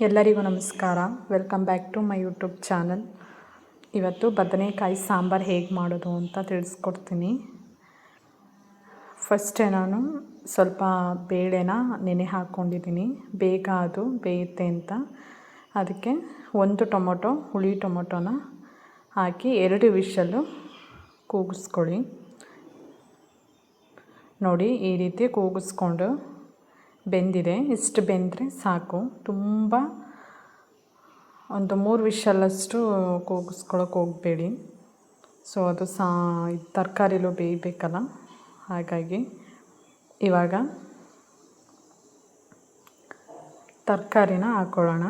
ಎಲ್ಲರಿಗೂ ನಮಸ್ಕಾರ. Welcome back to my YouTube channel. ಇವತ್ತು ಬದನೆಕಾಯಿ ಸಾಂಬಾರು ಹೇಗೆ ಮಾಡೋದು ಅಂತ ತಿಳಿಸ್ಕೊಡ್ತೀನಿ. ಫಸ್ಟೇ ನಾನು ಸ್ವಲ್ಪ ಬೇಳೆನ ನೆನೆ ಹಾಕ್ಕೊಂಡಿದ್ದೀನಿ, ಬೇಗ ಅದು ಬೇಯುತ್ತೆ ಅಂತ. ಅದಕ್ಕೆ ಒಂದು ಟೊಮೊಟೊ, ಹುಳಿ ಟೊಮೊಟೊನ ಹಾಕಿ 2 ವಿಷಲ್ಲು ಕೂಗಿಸ್ಕೊಳ್ಳಿ. ನೋಡಿ, ಈ ರೀತಿ ಕೂಗಿಸ್ಕೊಂಡು ಬೆಂದಿದೆ. ಇಷ್ಟು ಬೆಂದರೆ ಸಾಕು. ತುಂಬ ಒಂದು 3 ವಿಷಲಷ್ಟು ಕೂಗಿಸ್ಕೊಳಕ್ಕೆ ಹೋಗಬೇಡಿ. ಸೊ ಅದು ತರಕಾರಿಲೂ ಬೇಯಬೇಕಲ್ಲ, ಹಾಗಾಗಿ ಇವಾಗ ತರಕಾರಿನ ಹಾಕ್ಕೊಳ್ಳೋಣ.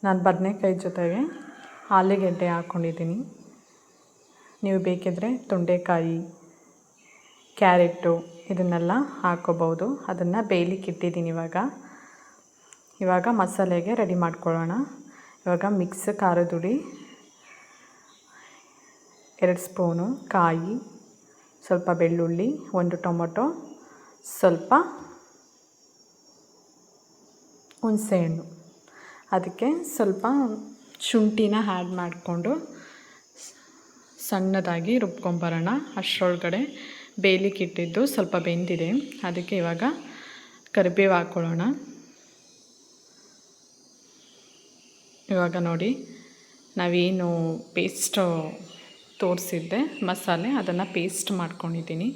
ನಾನು ಬದನೆಕಾಯಿ ಜೊತೆಗೆ ಆಲೂಗೆಡ್ಡೆ ಹಾಕ್ಕೊಂಡಿದ್ದೀನಿ. ನೀವು ಬೇಕಿದ್ದರೆ ತೊಂಡೆಕಾಯಿ, ಕ್ಯಾರೆಟು ಇದನ್ನೆಲ್ಲ ಹಾಕ್ಕೋಬೋದು. ಅದನ್ನು ಬೇಯಲಿಕ್ಕೆ ಇಟ್ಟಿದ್ದೀನಿ. ಇವಾಗ ಮಸಾಲೆಗೆ ರೆಡಿ ಮಾಡ್ಕೊಳ್ಳೋಣ. ಇವಾಗ ಮಿಕ್ಸ್ ಖಾರದ ಹುಡಿ 2 ಸ್ಪೂನು, ಕಾಯಿ, ಸ್ವಲ್ಪ ಬೆಳ್ಳುಳ್ಳಿ, 1 ಟೊಮೊಟೊ, ಸ್ವಲ್ಪ ಹುಣಸೆಹಣ್ಣು, ಅದಕ್ಕೆ ಸ್ವಲ್ಪ ಶುಂಠಿನ ಆ್ಯಡ್ ಮಾಡಿಕೊಂಡು ಸಣ್ಣದಾಗಿ ರುಬ್ಕೊಂಬರೋಣ. ಅಷ್ಟರೊಳಗಡೆ ಬೇಯಲಿಕ್ಕೆ ಇಟ್ಟಿದ್ದು ಸ್ವಲ್ಪ ಬೆಂದಿದೆ. ಅದಕ್ಕೆ ಇವಾಗ ಕರಿಬೇವು ಹಾಕ್ಕೊಳ್ಳೋಣ. ಇವಾಗ ನೋಡಿ, ನಾವೇನು ಪೇಸ್ಟು ತೋರಿಸಿದ್ದೆ ಮಸಾಲೆ, ಅದನ್ನು ಪೇಸ್ಟ್ ಮಾಡ್ಕೊಂಡಿದ್ದೀನಿ.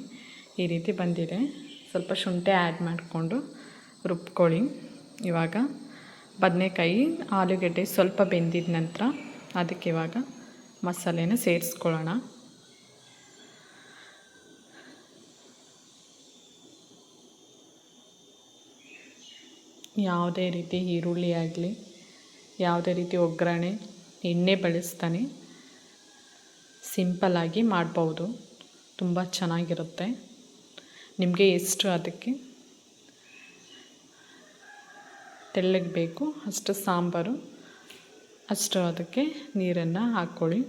ಈ ರೀತಿ ಬಂದಿದೆ. ಸ್ವಲ್ಪ ಶುಂಠಿ ಆ್ಯಡ್ ಮಾಡಿಕೊಂಡು ರುಬ್ಕೊಳ್ಳಿ. ಇವಾಗ ಬದನೆಕಾಯಿ, ಆಲೂಗೆಡ್ಡೆ ಸ್ವಲ್ಪ ಬೆಂದಿದ ನಂತರ ಅದಕ್ಕೆ ಇವಾಗ ಮಸಾಲೆನ ಸೇರಿಸ್ಕೊಳ್ಳೋಣ. ಯಾವುದೇ ರೀತಿ ಈರುಳ್ಳಿ ಆಗಲಿ, ಯಾವುದೇ ರೀತಿ ಒಗ್ಗರಣೆ, ಎಣ್ಣೆ ಬಳಸ್ತಾನೆ ಸಿಂಪಲ್ಲಾಗಿ ಮಾಡ್ಬೋದು. ತುಂಬ ಚೆನ್ನಾಗಿರುತ್ತೆ. ನಿಮಗೆ ಎಷ್ಟು ಅದಕ್ಕೆ ತೆಳ್ಳಗೆ ಬೇಕು ಅಷ್ಟು ಸಾಂಬಾರು, ಅಷ್ಟು ಅದಕ್ಕೆ ನೀರನ್ನು ಹಾಕ್ಕೊಳ್ಳಿ.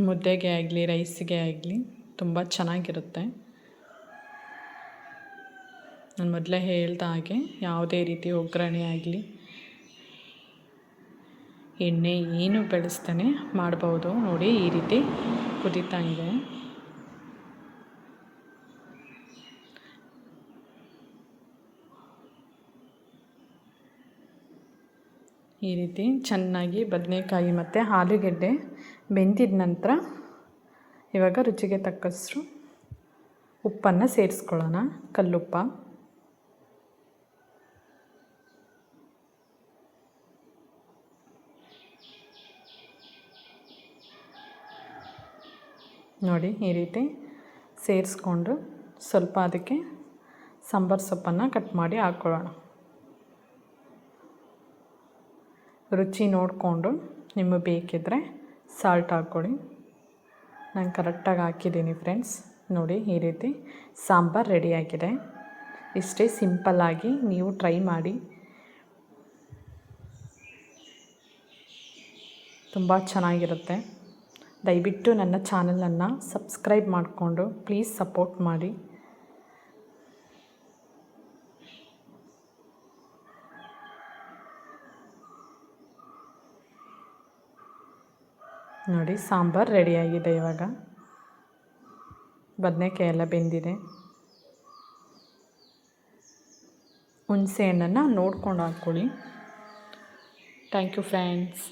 ಮುದ್ದೆಗೆ ಆಗಲಿ, ರೈಸಿಗೆ ಆಗಲಿ ತುಂಬ ಚೆನ್ನಾಗಿರುತ್ತೆ. ನಾನು ಮೊದಲೇ ಹೇಳ್ದ ಹಾಗೆ ಯಾವುದೇ ರೀತಿ ಒಗ್ಗರಣೆ ಆಗಲಿ, ಎಣ್ಣೆ ಏನು ಬೆಳೆಸ್ತಾನೆ ಮಾಡ್ಬೋದು. ನೋಡಿ, ಈ ರೀತಿ ಕುದೀತಾ ಇದೆ. ಈ ರೀತಿ ಚೆನ್ನಾಗಿ ಬದನೆಕಾಯಿ ಮತ್ತು ಆಲೂಗೆಡ್ಡೆ ಬೆಂದಿದ ನಂತರ ಇವಾಗ ರುಚಿಗೆ ತಕ್ಕಷ್ಟು ಉಪ್ಪನ್ನು ಸೇರಿಸ್ಕೊಳ್ಳೋಣ. ಕಲ್ಲುಪ್ಪ. ನೋಡಿ, ಈ ರೀತಿ ಸೇರಿಸ್ಕೊಂಡು ಸ್ವಲ್ಪ ಅದಕ್ಕೆ ಸಾಂಬಾರು ಸೊಪ್ಪನ್ನು ಕಟ್ ಮಾಡಿ ಹಾಕ್ಕೊಳ್ಳೋಣ. ರುಚಿ ನೋಡಿಕೊಂಡು ನಿಮಗೆ ಬೇಕಿದ್ದರೆ ಸಾಲ್ಟ್ ಹಾಕ್ಕೊಳ್ಳಿ. ನಾನು ಕರೆಕ್ಟಾಗಿ ಹಾಕಿದ್ದೀನಿ ಫ್ರೆಂಡ್ಸ್. ನೋಡಿ, ಈ ರೀತಿ ಸಾಂಬಾರು ರೆಡಿಯಾಗಿದೆ. ಇಷ್ಟೇ ಸಿಂಪಲ್ಲಾಗಿ ನೀವು ಟ್ರೈ ಮಾಡಿ. ತುಂಬ ಚೆನ್ನಾಗಿರುತ್ತೆ. ದಯವಿಟ್ಟು ನನ್ನ ಚಾನಲನ್ನು ಸಬ್ಸ್ಕ್ರೈಬ್ ಮಾಡಿಕೊಂಡು ಪ್ಲೀಸ್ ಸಪೋರ್ಟ್ ಮಾಡಿ. ನೋಡಿ, ಸಾಂಬಾರು ರೆಡಿಯಾಗಿದೆ. ಇವಾಗ ಬದನೆಕಾಯಿ ಎಲ್ಲ ಬೆಂದಿದೆ. ಹುಣಸೆ ಹಣ್ಣನ್ನು ನೋಡ್ಕೊಂಡು ಹಾಕ್ಕೊಳ್ಳಿ. Thank you friends.